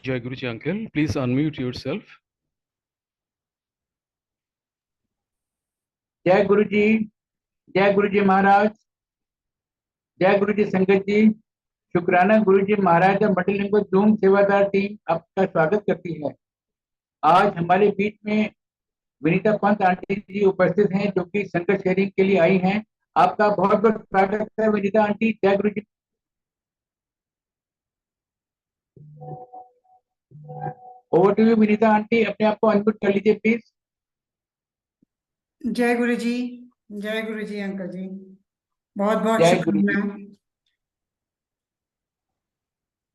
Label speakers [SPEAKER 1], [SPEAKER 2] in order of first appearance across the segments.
[SPEAKER 1] Jai Guruji uncle, please unmute yourself.
[SPEAKER 2] जय गुरु जी महाराज, जय गुरु जी संगत जी। शुक्राना गुरु जी महाराज और मल्टीलिंगुअल जूम सेवादार टीम आपका स्वागत करती है। आज हमारे बीच में विनीता पंत आंटी जी उपस्थित हैं, जो कि संगत शेयरिंग के लिए आई हैं। आपका बहुत बहुत स्वागत है विनीता आंटी। जय Guru ji. Over to you Vineeta aunty, अपने आप को अनम्यूट कर लीजिए प्लीज।
[SPEAKER 3] जय गुरु जी अंकल जी, बहुत बहुत
[SPEAKER 2] जय गुरु जी।
[SPEAKER 3] शुक्रिया।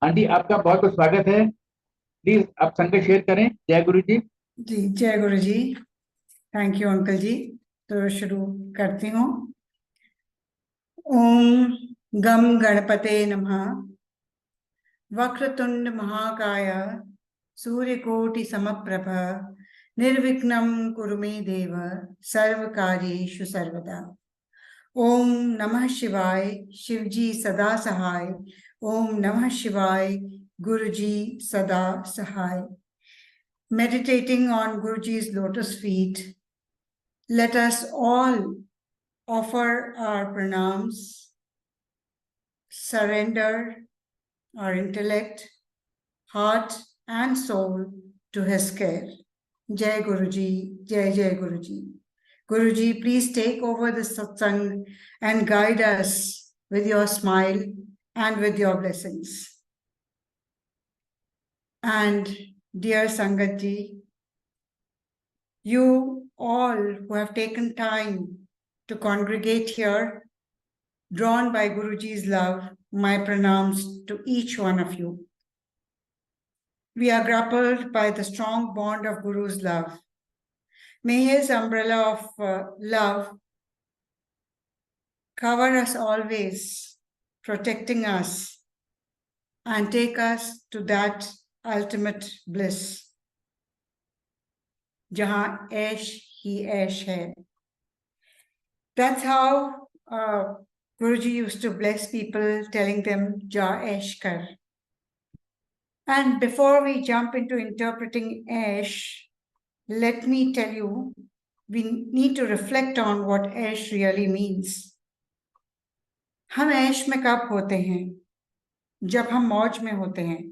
[SPEAKER 2] आंटी आपका बहुत बहुत स्वागत है, प्लीज आप संगत शेयर करें। जय गुरु जी।
[SPEAKER 3] जी जय गुरु जी, थैंक यू अंकल जी। तो शुरू करती हूँ। ओम गम गणपते नमः। वक्रतुंड महाकाय सूर्यकोटि समप्रभ निर्विघ्नं कुरु मे देव सर्वकार्येषु सर्वदा। ओम नमः शिवाय, शिवजी सदा सहाय। ओम नमः शिवाय, गुरुजी सदा सहाय। Meditating on Guruji's lotus feet, let us all offer our pranams, surrender our intellect, heart and soul to his care. Jai Guruji, Jai Guruji. Guruji, please take over the satsang and guide us with your smile and with your blessings. And dear Sangatji, you all who have taken time to congregate here, drawn by Guruji's love, my pranams to each one of you. We are grappled by the strong bond of Guru's love. May his umbrella of love cover us always, protecting us, and take us to that ultimate bliss. Jahan aish hi aish hai. That's how Guruji used to bless people, telling them Ja aish kar. And before we jump into interpreting aish, let me tell you, we need to reflect on what aish really means. हम ऐश में कब होते हैं? जब हम मौज में होते हैं,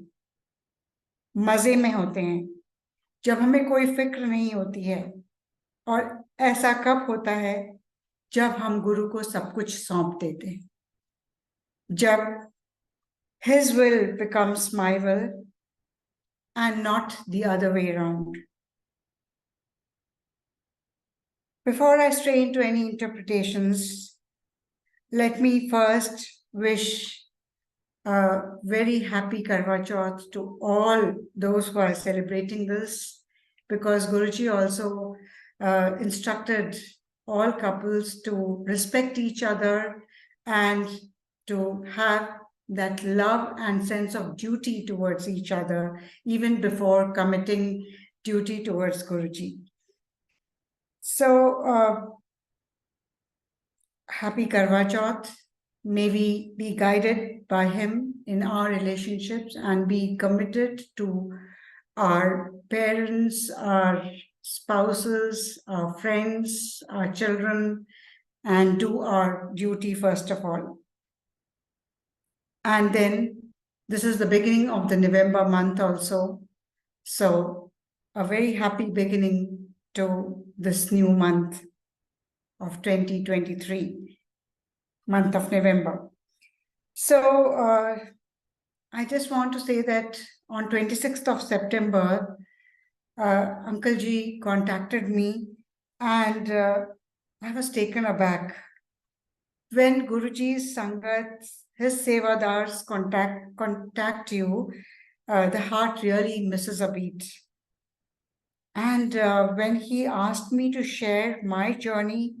[SPEAKER 3] मजे में होते हैं, जब हमें कोई फिक्र नहीं होती है। और ऐसा कब होता है? जब हम गुरु को सब कुछ सौंप देते हैं, जब his will becomes my will and not the other way around. Before I stray into any interpretations, let me first wish a very happy Karwa Chauth to all those who are celebrating this, because Guruji also instructed all couples to respect each other and to have that love and sense of duty towards each other, even before committing duty towards Guruji. So, happy Karwa Chauth. May we be guided by him in our relationships and be committed to our parents, our spouses, our friends, our children, and do our duty first of all. And then this is the beginning of the November month also. So a very happy beginning to this new month of 2023, month of November. So I just want to say that on 26th of September, Uncle Ji contacted me and I was taken aback. When Guruji's Sangats, his Sevadars contact you, the heart really misses a beat. And when he asked me to share my journey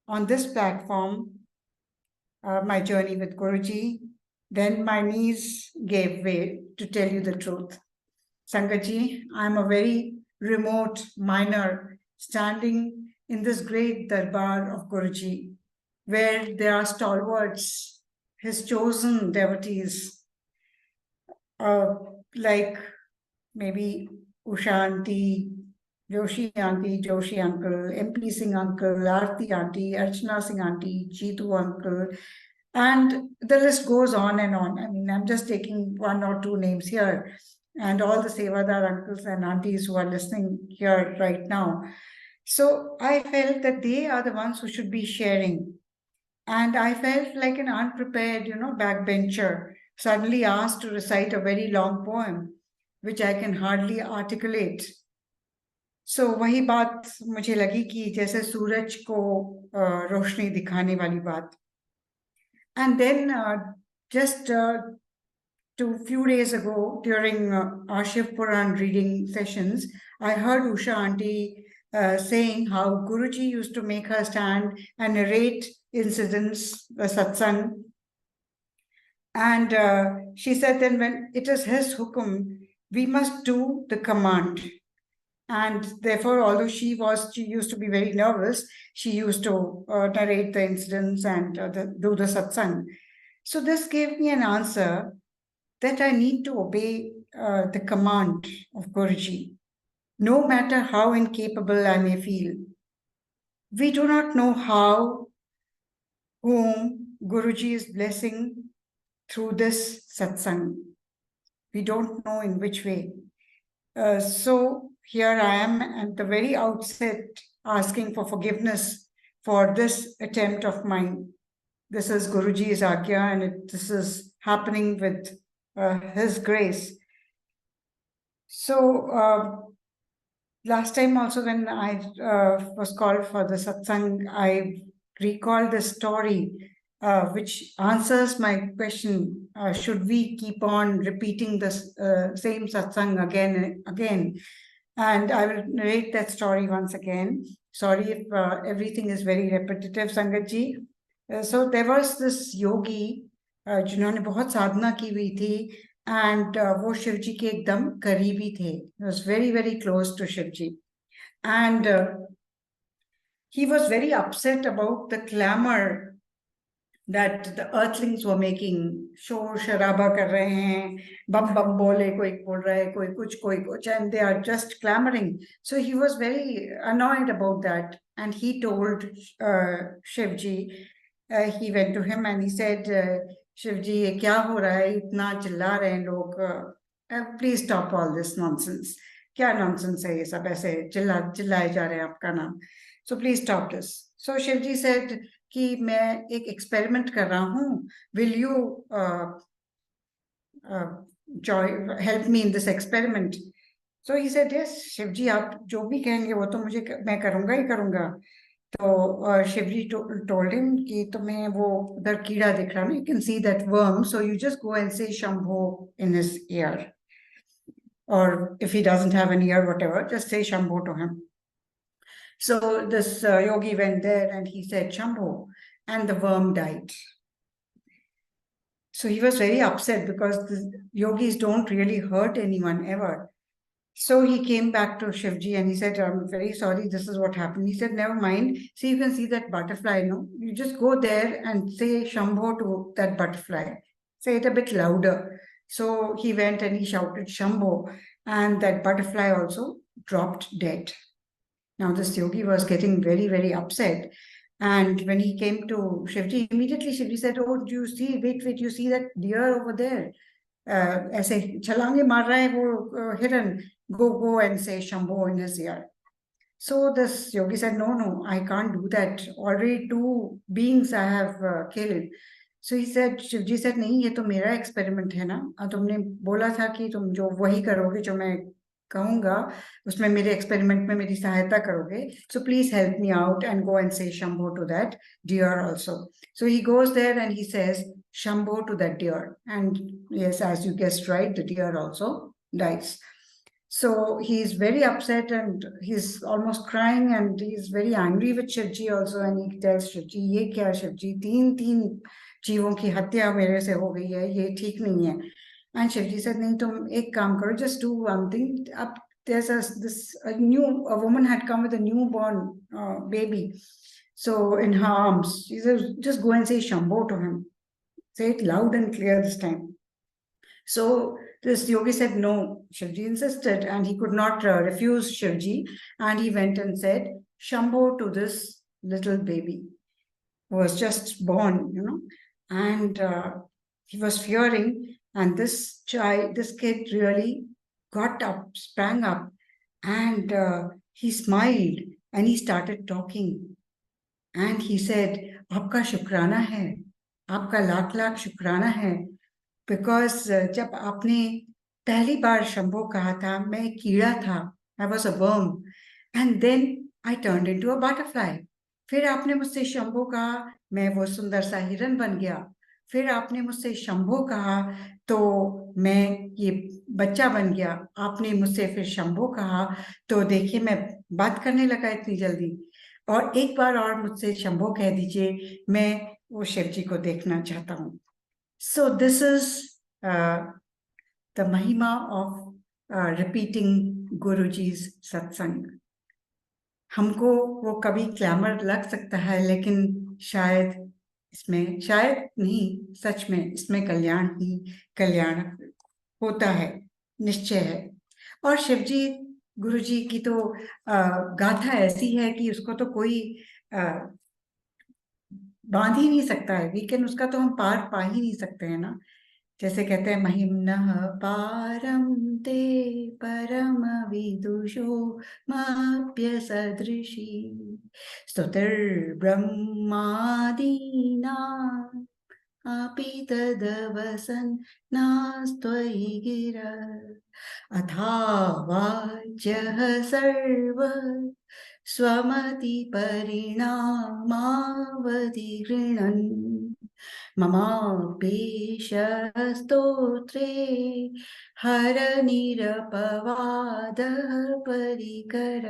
[SPEAKER 3] on this platform, my journey with Guruji, then my knees gave way, to tell you the truth. Sangatji, I'm a very remote miner standing in this great darbar of Guruji, where there are stalwarts, his chosen devotees, like maybe Usha auntie, Joshi uncle, MP Singh uncle, Aarti auntie, Archana Singh auntie, Jeetu uncle, and the list goes on and on. I mean, I'm just taking one or two names here, and all the Sevadar uncles and aunties who are listening here right now. So I felt that they are the ones who should be sharing. And I felt like an unprepared, backbencher, suddenly asked to recite a very long poem, which I can hardly articulate. So वही बात मुझे लगी कि जैसे सूरज को रोशनी दिखाने वाली बात. And then just a few days ago, during our Shiv Puran reading sessions, I heard Usha auntie saying how Guruji used to make her stand and narrate incidents, the satsang. And she said then when it is his hukum, we must do the command. And therefore, although she used to be very nervous, she used to narrate the incidents and do the satsang. So this gave me an answer that I need to obey the command of Guruji, no matter how incapable I may feel. We do not know how, whom Guruji is blessing through this satsang. We don't know in which way. So here I am at the very outset asking for forgiveness for this attempt of mine. This is Guruji's Agya, and this is happening with his grace. So last time also when I was called for the satsang, I recalled the story which answers my question, should we keep on repeating this same satsang again and again? And I will narrate that story once again. Sorry if everything is very repetitive, Sangat ji. So there was this yogi जिन्होंने बहुत साधना की हुई थी, and वो शिव जी के एकदम करीबी थे. He was very, very close to Shiv ji. And he was very upset about the clamor that the earthlings were making. शोर शराबा कर रहे हैं, bum bum बोले, कोई बोल रहा है, कोई कुछ, and they are just clamoring. So he was very annoyed about that, and he told Shiv ji, he went to him and he said, Shiv ji, ये क्या हो रहा है, इतना चिल्ला रहे हैं लोग, please stop all this nonsense. क्या nonsense है ये सब, ऐसे चिल्लाए जा रहे हैं आपका नाम. So please stop this. So Shiv ji said कि मैं एक experiment कर रहा हूँ. Will you help me in this experiment? So he said, yes, Shiv ji, आप जो भी कहेंगे वो तो मैं करूँगा ही करूँगा. तो Shivji told him कि तुम्हें वो उधर कीड़ा दिख रहा है, you can see that worm, so you just go and say Shambho in his ear, or if he doesn't have an ear, whatever, just say Shambho to him. So this yogi went there and he said Shambho, and the worm died. So he was very upset because the yogis don't really hurt anyone ever. So he came back to Shivji and he said, I'm very sorry, this is what happened. He said, never mind. See, you can see that butterfly, no? You just go there and say Shambho to that butterfly. Say it a bit louder. So he went and he shouted Shambho, and that butterfly also dropped dead. Now this yogi was getting very, very upset. And when he came to Shivji, immediately Shivji said, oh, do you see, wait, you see that deer over there? ऐसे छलांगे मार रहा है वो hiran, go and say Shambho in his ear. So this yogi said, no, I can't do that. Already 2 beings I have killed. So he said, Shivji said, नहीं, ये तो मेरा experiment है ना. तुमने बोला था कि तुम जो वही करोगे जो मैं कहूँगा, उसमें मेरे experiment में मेरी सहायता करोगे. So please help me out and go and say Shambho to that deer also. So he goes there and he says Shambho to that deer. And yes, as you guessed right, the deer also dies. So he's very upset and he's almost crying and he's very angry with Shivji also. And he tells Shivji, ये क्या Shivji, 3 जीवों की हत्या मेरे से हो गई है, ये ठीक नहीं है. And Shivji said, नहीं, तुम एक काम करो, just do one thing. There's a woman had come with a newborn baby. So in her arms, she said, just go and say Shambho to him. Say it loud and clear this time. So this yogi said no. Shivji insisted, and he could not refuse Shivji, and he went and said Shambho to this little baby who was just born, and he was fearing, and this kid really got up, sprang up, and he smiled and he started talking, and he said, "Aapka शुक्राना है, आपका लाख लाख शुक्राना है, because जब आपने पहली बार शंभो कहा था, मैं एक कीड़ा था, I was a worm, and then I turned into a butterfly. फिर आपने मुझसे शंभो कहा, मैं वो सुंदर सा हिरन बन गया. फिर आपने मुझसे शंभो कहा, तो मैं ये बच्चा बन गया. आपने मुझसे फिर शंभो कहा, तो देखिए मैं बात करने लगा इतनी जल्दी. और एक बार और मुझसे शंभो कह दीजिए, मैं वो शिव जी को देखना चाहता हूँ." So this is the mahima of repeating Guruji's satsang. हमको वो कभी ग्लैमर लग सकता है, लेकिन शायद नहीं, सच में इसमें कल्याण ही कल्याण होता है, निश्चय है. और शिवजी गुरुजी की तो गाथा ऐसी है कि उसको तो कोई बांध ही नहीं सकता है. वीकेंड उसका तो हम पार पा ही नहीं सकते हैं ना. जैसे कहते हैं, महिम्नः पारं ते परम विदुषो माप्य सदृशी स्तुतिर्ब्रह्मादीनां अपि तदवसन् नास्त्वयि गिरा अथावाच्यः सर्व स्वमति परिणामावधिगृह्णन् ममापेश स्तोत्रे हरनिरपवादः परिकर.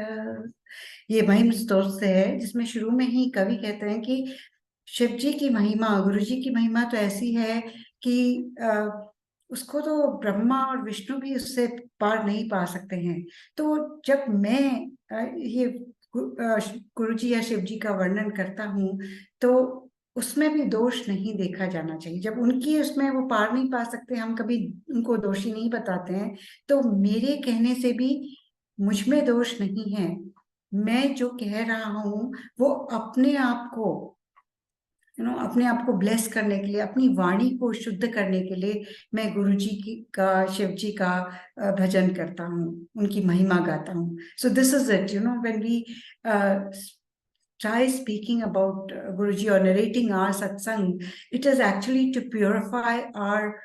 [SPEAKER 3] ये महिम स्तोत्र है, जिसमें शुरू में ही कवि कहते हैं कि शिव जी की महिमा, गुरु जी की महिमा तो ऐसी है कि उसको तो ब्रह्मा और विष्णु भी उससे पार नहीं पा सकते हैं. तो जब मैं ये गुरु जी या शिव जी का वर्णन करता हूँ, तो उसमें भी दोष नहीं देखा जाना चाहिए. जब उनकी उसमें वो पार नहीं पा सकते, हम कभी उनको दोषी नहीं बताते हैं, तो मेरे कहने से भी मुझ में दोष नहीं है. मैं जो कह रहा हूँ वो अपने आप को अपने आप को ब्लेस करने के लिए, अपनी वाणी को शुद्ध करने के लिए मैं गुरु जी का, शिव जी का भजन करता हूँ, उनकी महिमा गाता हूँ. So this is it, when we try speaking about Guruji or narrating our satsang, it is actually to purify our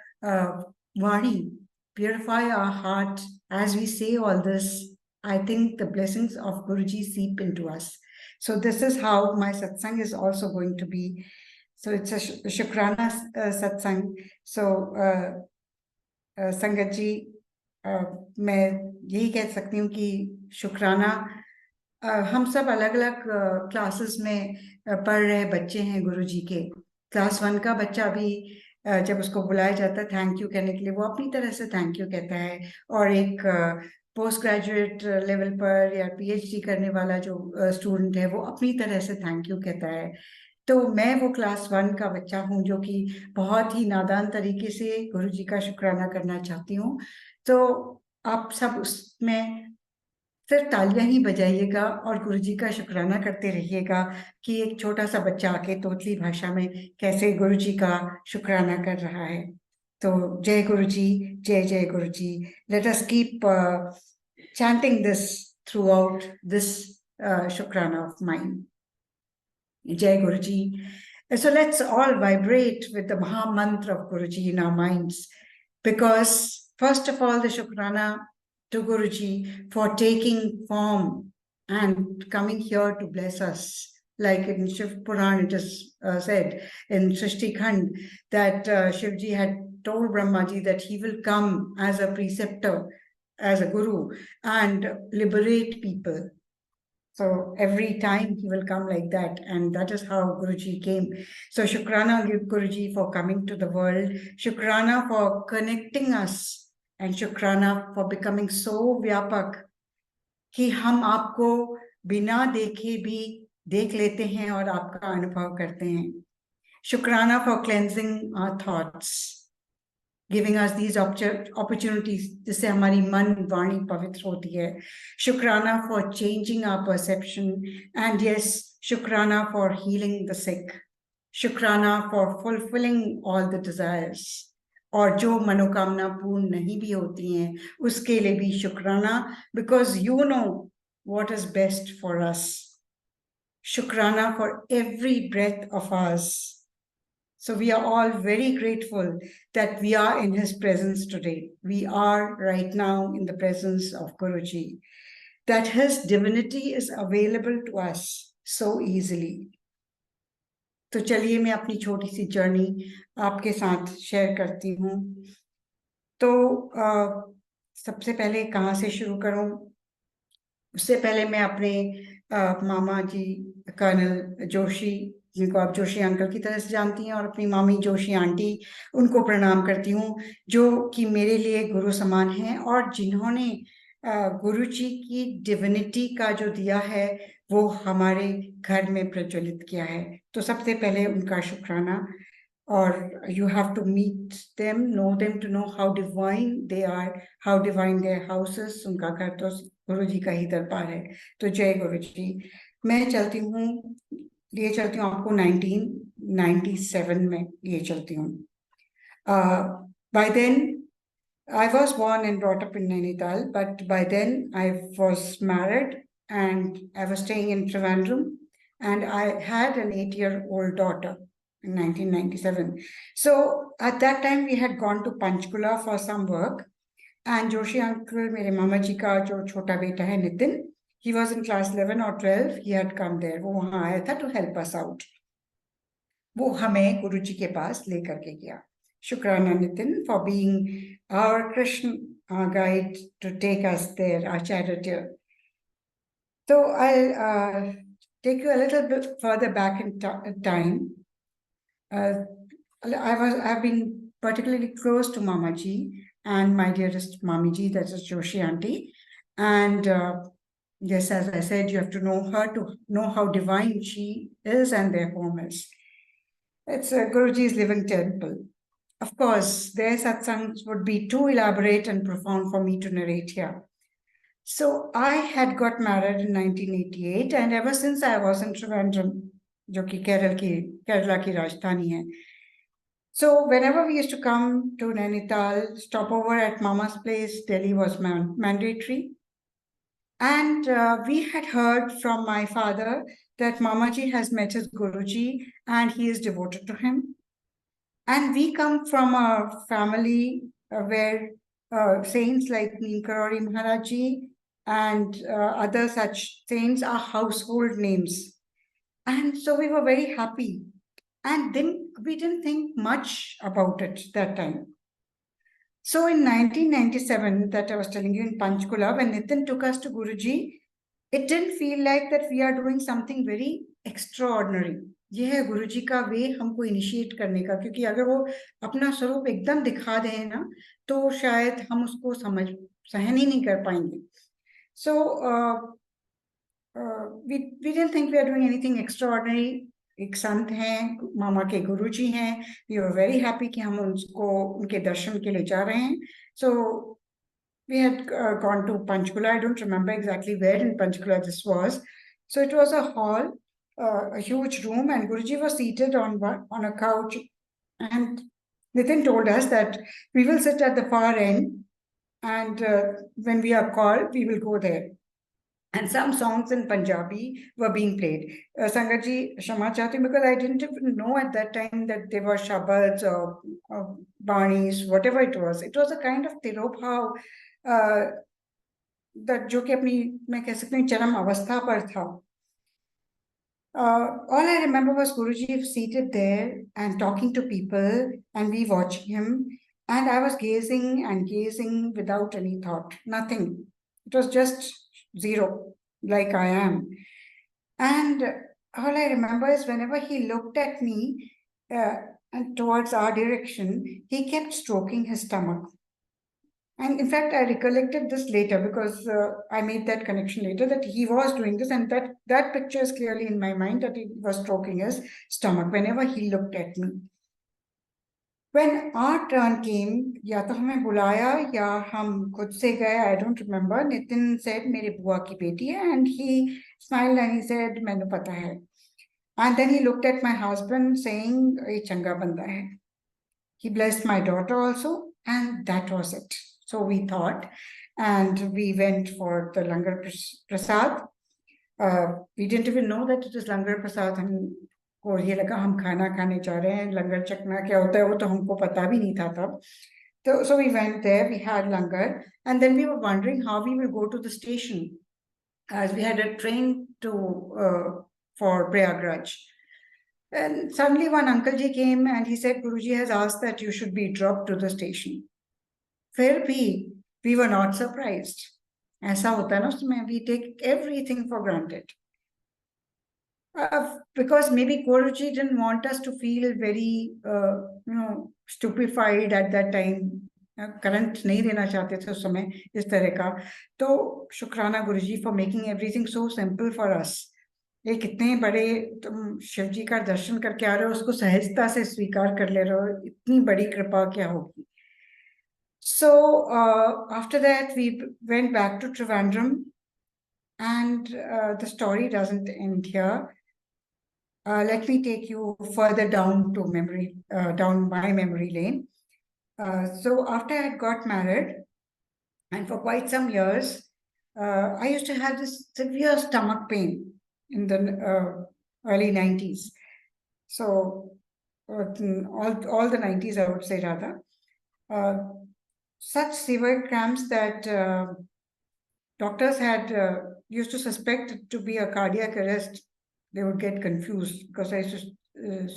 [SPEAKER 3] Vani, purify our heart. As we say all this, I think the blessings of Guruji seep into us. So this is how my satsang is also going to be. So it's a Shukrana satsang. So Sangat ji, मैं यही कह सकती हूँ कि शुक्राना. हम सब अलग अलग क्लासेस में पढ़ रहे बच्चे हैं गुरुजी के. क्लास 1 का बच्चा भी जब उसको बुलाया जाता है थैंक यू कहने के लिए, वो अपनी तरह से थैंक यू कहता है. और एक पोस्ट ग्रेजुएट लेवल पर या पीएचडी करने वाला जो स्टूडेंट है, वो अपनी तरह से थैंक यू कहता है. तो मैं वो क्लास 1 का बच्चा हूँ जो कि बहुत ही नादान तरीके से गुरुजी का शुक्राना करना चाहती हूँ. तो आप सब उसमें सिर्फ तालियां ही बजाइएगा और गुरुजी का शुक्राना करते रहिएगा कि एक छोटा सा बच्चा आके तोतली भाषा में कैसे गुरुजी का शुक्राना कर रहा है. तो जय गुरुजी, जय जय Guruji. Let us keep chanting this throughout this शुक्राना of mine. Jai Guruji. So let's all vibrate with the Maha Mantra of Guruji in our minds, because first of all, the Shukrana to Guruji for taking form and coming here to bless us. Like in Shiv Puran, it is said in Srishti Khand that Shivji had told Brahmaji that he will come as a preceptor, as a guru, and liberate people. So every time he will come like that, and that is how Guruji came. So Shukrana Guruji for coming to the world, Shukrana for connecting us, and Shukrana for becoming so Vyapak कि हम आपको बिना देखे भी देख लेते हैं और आपका अनुभव करते हैं. Shukrana for cleansing our thoughts. giving us these opportunities जिससे हमारी मन वाणी पवित्र होती है. Shukrana for changing our perception, and yes, Shukrana for healing the sick. Shukrana for fulfilling all the desires. और जो मनोकामना पूर्ण नहीं भी होती हैं उसके लिए भी शुक्राना, because you know what is best for us. Shukrana for every breath of ours. So we are all very grateful that we are in his presence today. We are right now in the presence of Guruji, that his divinity is available to us so easily. तो चलिए मैं अपनी छोटी सी journey आपके साथ share करती हूँ. तो सबसे पहले कहाँ से शुरू करूँ? उससे पहले मैं अपने मामा जी कर्नल जोशी, जिनको आप जोशी अंकल की तरह से जानती हैं, और अपनी मामी जोशी आंटी, उनको प्रणाम करती हूँ, जो कि मेरे लिए गुरु समान हैं और जिन्होंने गुरु जी की डिविनिटी का जो दिया है वो हमारे घर में प्रज्वलित किया है. तो सबसे पहले उनका शुक्राना. और you have to meet them, know them to know how divine they are, how divine their houses. उनका घर तो गुरु जी का ही दरबार है. तो जय गुरु जी. मैं चलती हूँ आपको 1997 में ये चलती हूँ. By then I was born and brought up in Nainital, but by then I was married and I was staying in Trivandrum, and I had an 8-year-old daughter in 1997. So at that time we had gone to Panchkula for some work, and Joshi uncle, मेरे मामा जी का जो छोटा बेटा है Nitin, he was in class 11 or 12, he had come there. वो वहाँ आया था to help us out. वो हमें गुरु जी के पास लेकर के गया. Shukrana Nitin for being our Krishna guide to take us there, our charioteer. So I'll take you a little bit further back in time. I've been particularly close to Mama Ji and my dearest Mami Ji, that is Joshi Aunty. And yes, as I said, you have to know her to know how divine she is and their home is. It's Guruji's living temple. Of course, their satsangs would be too elaborate and profound for me to narrate here. So I had got married in 1988, and ever since I was in Trivandrum, जो कि केरला की राजधानी है. So whenever we used to come to Nainital, stop over at Mama's place, Delhi was mandatory. And we had heard from my father that Mamaji has met his Guruji and he is devoted to him. And we come from a family where saints like Neemkarori Maharaji and other such saints are household names. And so we were very happy. And then we didn't think much about it that time. So in 1997, that I was telling you, in Panchkula, when Nitin took us to Guruji, it didn't feel like that we are doing something very extraordinary. ये है गुरुजी का वे हमको initiate करने का, क्योंकि अगर वो अपना स्वरूप एकदम दिखा दें ना तो शायद हम उसको सहन ही नहीं कर पाएंगे. So we didn't think we are doing anything extraordinary. एक संत हैं, मामा के गुरुजी हैं. We were very happy कि हम उनके दर्शन के लिए जा रहे हैं. So we had gone to Panchkula. I don't remember exactly where in Panchkula this was. So it was a hall, a huge room, and Guruji was seated on a couch. And Nitin told us that we will sit at the far end, and when we are called, we will go there. And some songs in Punjabi were being played. Sangat ji, Shama chahti, because I didn't even know at that time that they were shabads or banis, whatever it was. It was a kind of tirobhav that जो कि अपनी मैं कह सकती हूँ चरम अवस्था पर था. All I remember was Guruji seated there and talking to people, and we watching him, and I was gazing and gazing without any thought, nothing. It was just zero, like I am. And all I remember is whenever he looked at me and towards our direction, he kept stroking his stomach. And in fact, I recollected this later because I made that connection later that he was doing this, and that picture is clearly in my mind that he was stroking his stomach whenever he looked at me. When our turn came, या तो हमें बुलाया या हम खुद से गए. I don't remember. Nitin said, "मेरी बुआ की बेटी है," and he smiled and he said, "मैंने पता है." And then he looked at my husband saying, "ये चंगा बंदा है." He blessed my daughter also, and that was it. So we thought, and we went for the Langar Prasad. We didn't even know that it is Langar Prasad. हमको ये लगा हम खाना खाने जा रहे हैं. लंगर चखना क्या होता है वो तो हमको पता भी नहीं था तब. So we went there, we had langar, and then we were wondering how we will go to the station, as we had a train to for Prayagraj. And suddenly one uncle ji came and he said, "Guruji has asked that you should be dropped to the station." फिर भी we were not surprised. ऐसा होता है ना उसमें, we take everything for granted. Because maybe Guruji didn't want us to feel very, stupefied at that time. Current नहीं देना चाहते थे उस समय इस तरह का. तो शुक्राना गुरुजी for making everything so simple for us. ये कितने बड़े तुम शिव जी का दर्शन करके आ रहे हो, उसको सहजता से स्वीकार कर ले रहे हो, इतनी बड़ी कृपा क्या होगी. So after that we went back to Trivandrum, and the story doesn't end here. Let me take you further down to memory, down my memory lane. So after I had got married, and for quite some years, I used to have this severe stomach pain in the early 90s. So all the 90s, I would say rather. Such severe cramps that doctors had used to suspect it to be a cardiac arrest. They would get confused because I used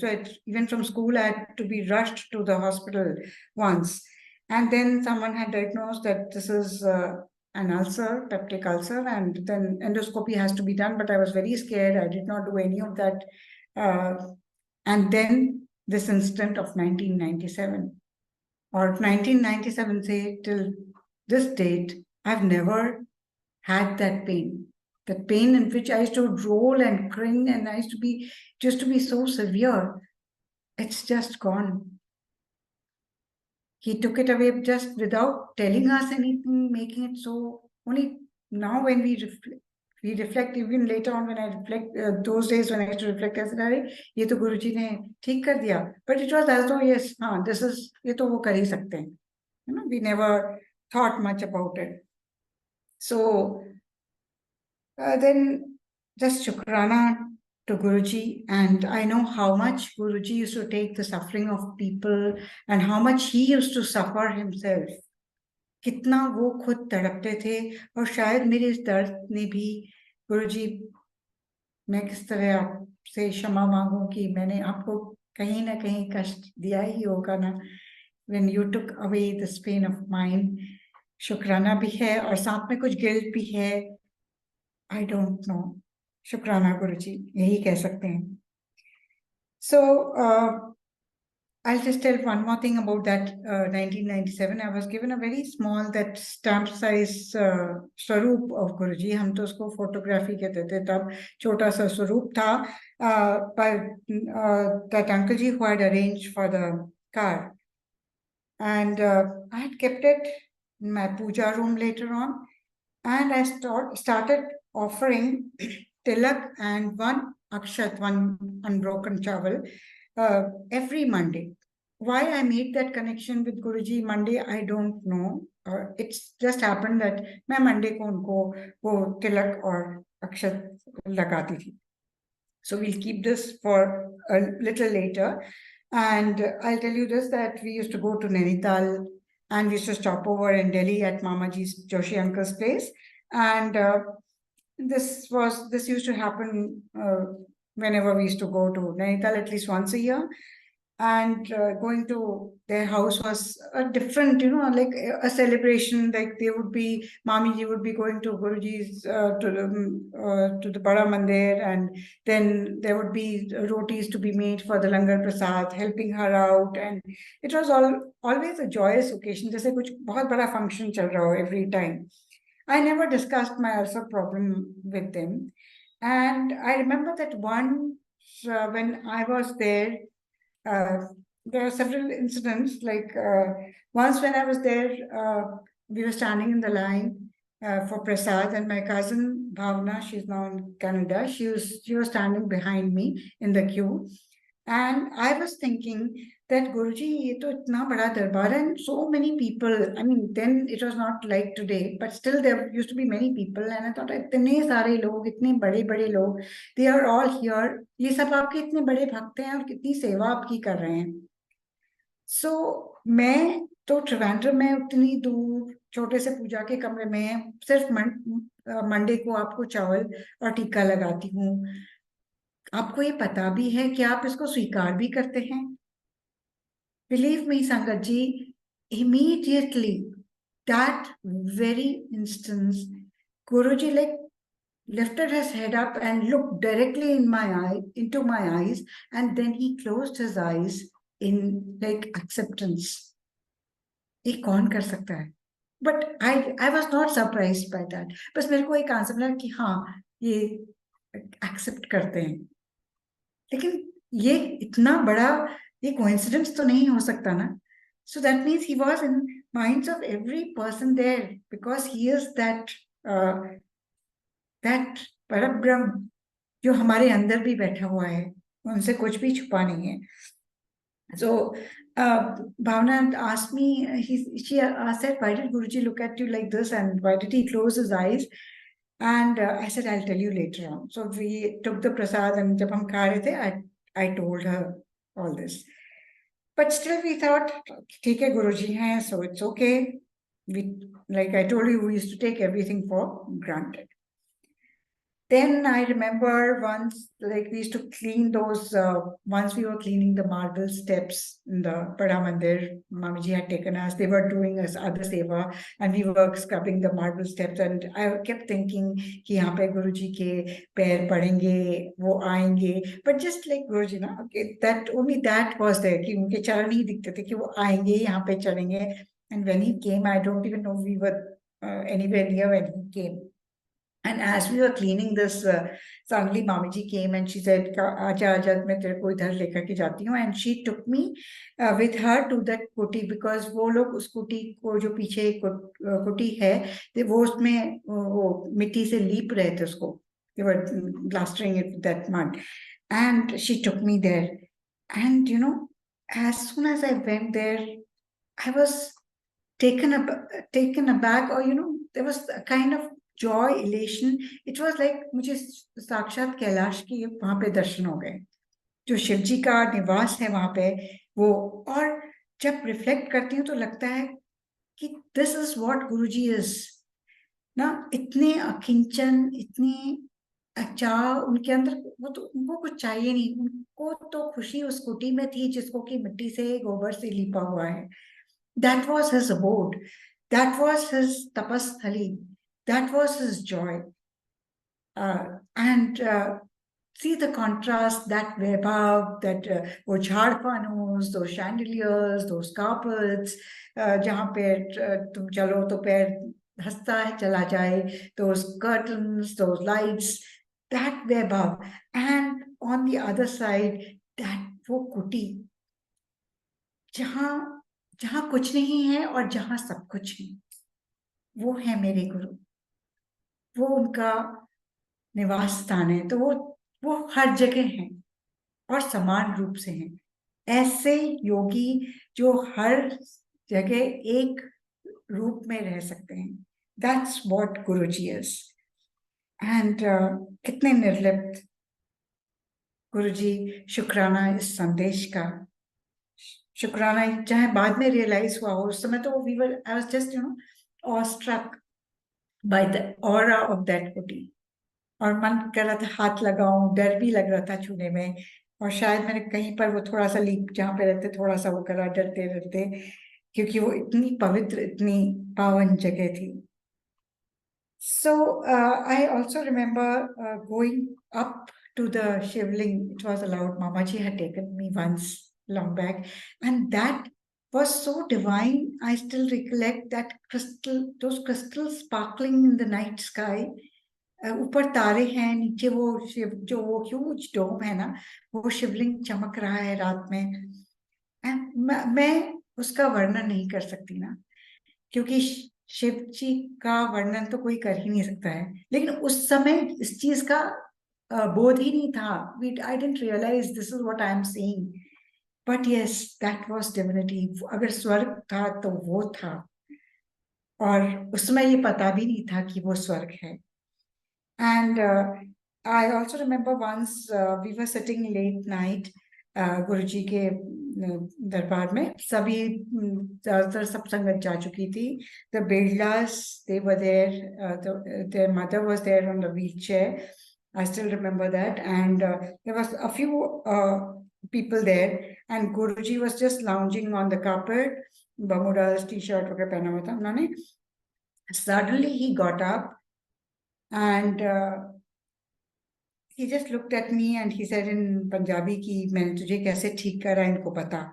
[SPEAKER 3] to, even from school, I had to be rushed to the hospital once. And then someone had diagnosed that this is an ulcer, peptic ulcer, and then endoscopy has to be done. But I was very scared. I did not do any of that. And then this incident of 1997, or 1997, say till this date, I've never had that pain. That pain in which I used to roll and cringe, and I used to be so severe. It's just gone. He took it away just without telling us anything, making it so. Only now when we reflect, even later on when I reflect, those days when I used to reflect, I said, "अरे ये तो गुरुजी ने ठीक कर दिया." But it was as though, yes, this is, ये तो वो कर ही सकते हैं. We never thought much about it. So then just Shukrana to Guruji, and I know how much Guruji used to take the suffering of people and how much he used to suffer himself. कितना वो खुद तड़पते थे, और शायद मेरे इस दर्द ने भी, गुरुजी मैं किस तरह आपसे क्षमा मांगूं कि मैंने आपको कहीं ना कहीं कष्ट दिया ही होगा ना. When you took away this pain of mine, शुक्राना भी है और साथ में कुछ गिल्ट भी है. I don't know. शुक्राना गुरुजी, यही कह सकते हैं. So I'll just tell one more thing about that 1997. I was given a very small, that stamp size swaroop of Guruji. हम तो उसको photography कहते थे तब. छोटा सा स्वरूप था by that uncle ji who had arranged for the car. And I had kept it in my puja room later on. And I started offering tilak and one akshat, one unbroken chawal, every Monday. Why I made that connection with Guruji Monday, I don't know. It's just happened that मैं Monday को उनको वो tilak और akshat लगाती थी. So we'll keep this for a little later. And I'll tell you this, that we used to go to Nainital, and we used to stop over in Delhi at Mamaji's Joshi uncle's place. And this used to happen whenever we used to go to Nainital, at least once a year. And going to their house was a different, like a celebration. Like they would be, Mamiji would be going to Guruji's to the Bada Mandir, and then there would be rotis to be made for the Langar Prasad, helping her out, and it was always a joyous occasion. जैसे कुछ बहुत बड़ा function चल रहा हो every time. I never discussed my ulcer problem with them, and I remember that one when I was there. there are several incidents. Like once when I was there, we were standing in the line for prasad, and my cousin Bhavna, she's now in Canada, she was standing behind me in the queue, and I was thinking that Guruji, ye to itna bada darbar, and so many people. I mean, then it was not like today, but still there used to be many people, and I thought, इतने सारे लोग, इतने बड़े-बड़े लोग, they are all here. ये सब आपके इतने बड़े भक्त हैं और कितनी सेवा आपकी कर रहे हैं. So मैं तो त्रिवेंद्रम में उतनी दूर छोटे से पूजा के कमरे में सिर्फ मंडे को आपको चावल और टीका लगाती हूँ. आपको ये पता भी है कि आप इसको स्वीकार भी करते हैं. Believe me, Sangat ji, immediately, that very instance, Guruji like lifted his head up and looked directly into my eyes, and then he closed his eyes in like acceptance. ये कौन कर सकता है? But I was not surprised by that. बस मेरे को एक answer मिला कि हाँ, ये accept करते हैं. लेकिन ये इतना बड़ा ये कोइंसिडेंस तो नहीं हो सकता ना. So that means he was in minds of every person there, because he is that परब्रह्म जो हमारे अंदर भी बैठा हुआ है, उनसे कुछ भी छुपा नहीं है. So Bhavna asked me, she said, why did Guruji look at you like this, and why did he close his eyes? And I said, I'll tell you later on. So we took the prasad, and jab hum kha rahe the, I told her all this. But still we thought, theek hai, Guruji hai, so it's okay. We, like I told you, we used to take everything for granted. Then I remember once, like we used to clean those, once we were cleaning the marble steps in the Pada Mandir, Mamiji had taken us, they were doing us other seva, and we were scrubbing the marble steps, and I kept thinking, ki yahan pe Guruji ke pair padenge, wo aayenge, but just like Guruji, na, okay, that only that was there, ki unke charan hi dikhte the, ki wo aayenge, yahan pe chadenge, and when he came, I don't even know we were anywhere near when he came. And as we were cleaning this, suddenly Mamiji came and she said, Aja, Aja, मैं तेरे को इधर लेकर के जाती हूँ. And she took me with her to that kuti, because वो लोग उस kuti को जो पीछे kuti है, वो उसमें वो मिट्टी से लीप रहे थे उसको. They were plastering it with that mud. And she took me there. And you know, as soon as I went there, I was taken aback, or you know, there was a kind of joy, elation. It was like मुझे साक्षात कैलाश की वहां पे दर्शन हो गए, जो शिव जी का निवास है वहां पे वो. और जब रिफ्लेक्ट करती हूँ तो लगता है कि this is what Guruji is ना. इतने अकिंचन, इतनी अच्छा उनके अंदर, वो तो उनको कुछ चाहिए नहीं, उनको तो खुशी उस कुटी में थी जिसको कि मिट्टी से गोबर से लिपा हुआ है. That was his abode. That was his tapasthali. That was his joy. And see the contrast, that vaibhav, that वो झाड़पानोस, those chandeliers, those carpets, जहाँ पे तुम चलो तो पैर हंसता है चला जाए, those curtains, those lights, that vaibhav. And on the other side, that वो कुटी जहाँ जहाँ कुछ नहीं है और जहाँ सब कुछ है, वो है मेरे गुरु, वो उनका निवास स्थान है. तो वो हर जगह हैं और समान रूप से हैं. ऐसे योगी जो हर जगह एक रूप में रह सकते हैं, that's what Guruji is. And कितने निर्लिप्त गुरुजी. शुक्राना इस संदेश का, शुक्राना. चाहे बाद में रियलाइज हुआ हो, उस समय तो I was just, you know, awestruck by the aura of that kuti. और मन कर रहा था हाथ लगाऊं, डर भी लग रहा था छूने में, और शायद मैंने कहीं पर वो थोड़ा सा लीक जहाँ पे रहते थोड़ा सा वो करा डरते डरते, क्योंकि वो इतनी पवित्र, इतनी पावन जगह थी. So I also remember going up to the Shivling. It was allowed. Mamaji had taken me once long back, and that was so divine. I still recollect that those crystals sparkling in the night sky. ऊपर तारे हैं, नीचे वो huge डोम है ना, वो शिवलिंग चमक रहा है रात में. मैं उसका वर्णन नहीं कर सकती ना, क्योंकि शिव जी का वर्णन तो कोई कर ही नहीं सकता है। लेकिन उस समय इस चीज का बोध ही नहीं था। I didn't realise this is what I am saying, but yes, that was divinity. अगर स्वर्ग था तो वो था, और उस समय ये पता भी नहीं था कि वो स्वर्ग है। And I also remember once we were sitting late night, गुरुजी के दरबार में सभी ज़्यादातर सब संगत जा चुकी थी. The Bedlas, they were there. Their mother was there on the wheelchair. I still remember that. And there was a few people there, and Guruji was just lounging on the carpet. Bermudas t-shirt वगैरह पहना हुआ था उन्होंने. Suddenly he got up and he just looked at me and he said in Punjabi कि मैंने तुझे कैसे ठीक करा इनको पता.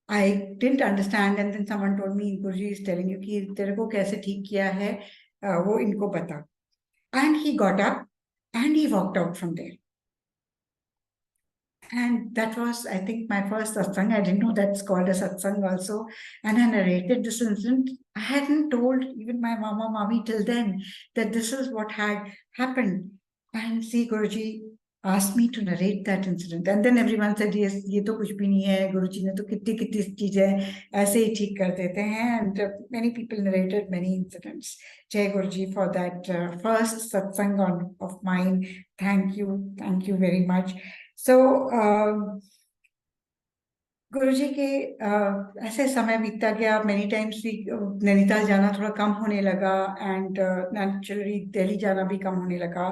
[SPEAKER 3] I didn't understand, and then someone told me Guruji is telling you कि तेरे को कैसे ठीक किया है वो इनको पता. And he got up and he walked out from there. And that was, I think, my first satsang. I didn't know that's called a satsang also. And I narrated this incident. I hadn't told even my mama, mommy till then that this is what had happened. And see, Guruji asked me to narrate that incident. And then everyone said, yes, ये तो कुछ भी नहीं है. Guruji ने तो कितनी कितनी चीजें ऐसे ही ठीक कर देते हैं. And many people narrated many incidents. Jai Guruji for that first satsang of mine. Thank you very much. So गुरुजी के ऐसे समय बीतता गया. मेनी टाइम्स भी नैनीताल जाना थोड़ा कम होने लगा, एंड नेचुरली दिल्ली जाना भी कम होने लगा.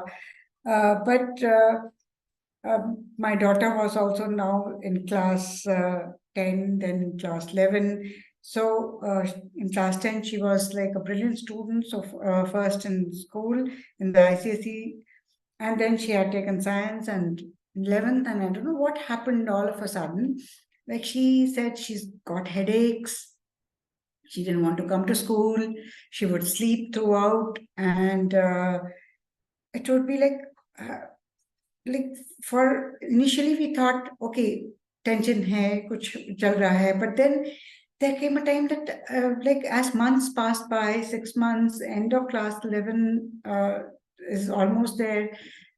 [SPEAKER 3] But my daughter was also now in class 10, then in class 11. So in class 10, she was like a brilliant student. So first in school, in the ICSE, and then she had taken science and 11th, and I don't know what happened all of a sudden. Like she said, she's got headaches. She didn't want to come to school. She would sleep throughout, and it would be like for initially we thought, okay, tension hai, kuch chal raha hai. But then there came a time that like as months passed by, 6 months, end of class 11 is almost there.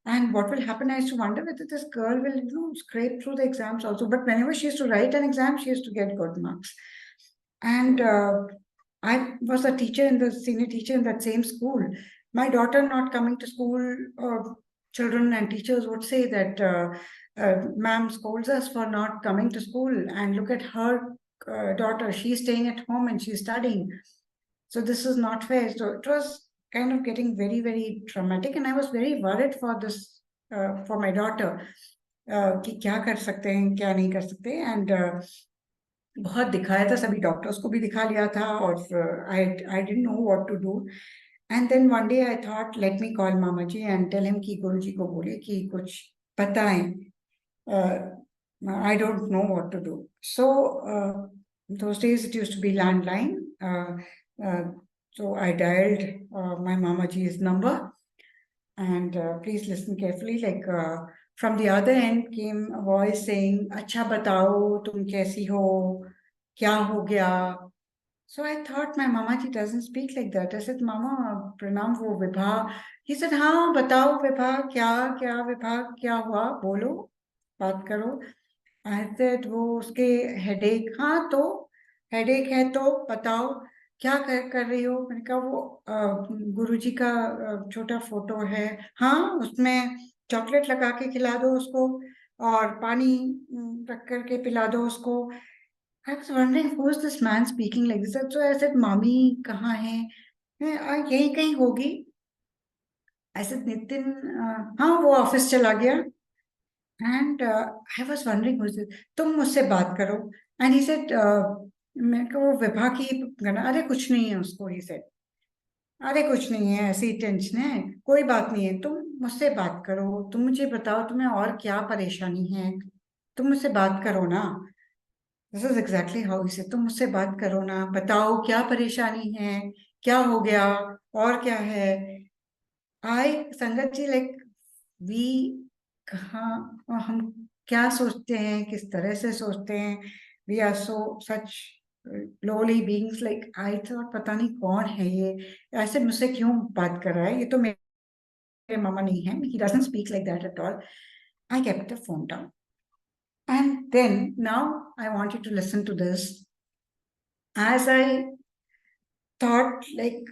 [SPEAKER 3] And what will happen, I used to wonder whether this girl will scrape through the exams also. But whenever she used to write an exam, she used to get good marks. And I was a teacher senior teacher in that same school. My daughter not coming to school, children and teachers would say that ma'am scolds us for not coming to school, and look at her daughter, she's staying at home and she's studying. So this is not fair. So it was kind of getting very, very traumatic, and I was very worried for this, for my daughter, कि क्या कर सकते हैं, क्या नहीं कर सकते. And बहुत दिखाया था, सभी डॉक्टर्स को भी दिखा लिया था, और I didn't know what to do. And then one day I thought, let me call Mama Ji and tell him कि गुरुजी को बोले कि कुछ बताएं. I don't know what to do. So those days it used to be landline. So I dialed my Mama Ji's number, and please listen carefully. Like from the other end came a voice saying, "अच्छा बताओ तुम कैसी हो, क्या हो गया?" So I thought my Mama Ji doesn't speak like that. I said, "Mama, pranam wo Vibha." He said, "हाँ बताओ Vibha, क्या Vibha, क्या हुआ, बोलो, बात करो." I said, वो उसके हेडेक. हाँ तो हेडेक है तो बताओ क्या कर रही हो. मैंने कहा वो गुरुजी का छोटा फोटो है. हाँ उसमें चॉकलेट लगा के खिला दो उसको, और पानी रख करके पिला दो उसको. I was wondering who is this man speaking like this. So I said, "मामी कहाँ है?" यहीं कहीं होगी. I said, "नितिन हाँ वो ऑफिस चला गया." And I was wondering who is this. तुम मुझसे बात करो. And he said, मैं कहा वो विभा की गना. अरे कुछ नहीं है उसको. He said, अरे कुछ नहीं है, ऐसी टेंशन है, कोई बात नहीं है, तुम मुझसे बात करो, तुम मुझे बताओ तुम्हें और क्या परेशानी है, तुम मुझसे बात करो ना. This is exactly how he said, तुम मुझसे बात करो ना, बताओ क्या परेशानी है, क्या हो गया, और क्या है. आई संगत जी, लाइक वी कहाँ, हम क्या सोचते हैं, किस तरह से सोचते हैं, we are such lowly beings. Like I thought, पता नहीं कौन है ये, ऐसे मुझसे क्यों बात कर रहा है, ये तो मेरे मामा नहीं है. He doesn't speak like that at all. I kept the phone down. And then now I want you to listen to this. As I thought, like,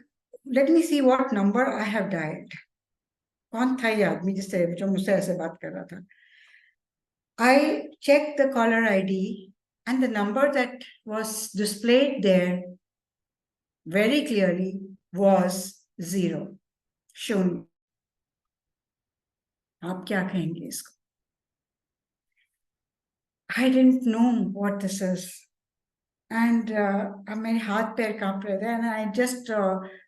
[SPEAKER 3] let me see what number I have dialed. कौन था ये आदमी जिससे जो मुझसे ऐसे बात कर रहा था? I checked the caller ID, and the number that was displayed there very clearly was 0. शून्य. आप क्या कहेंगे इसको? I didn't know what this is. And मेरे हाथ पैर कांप रहे थे, and I just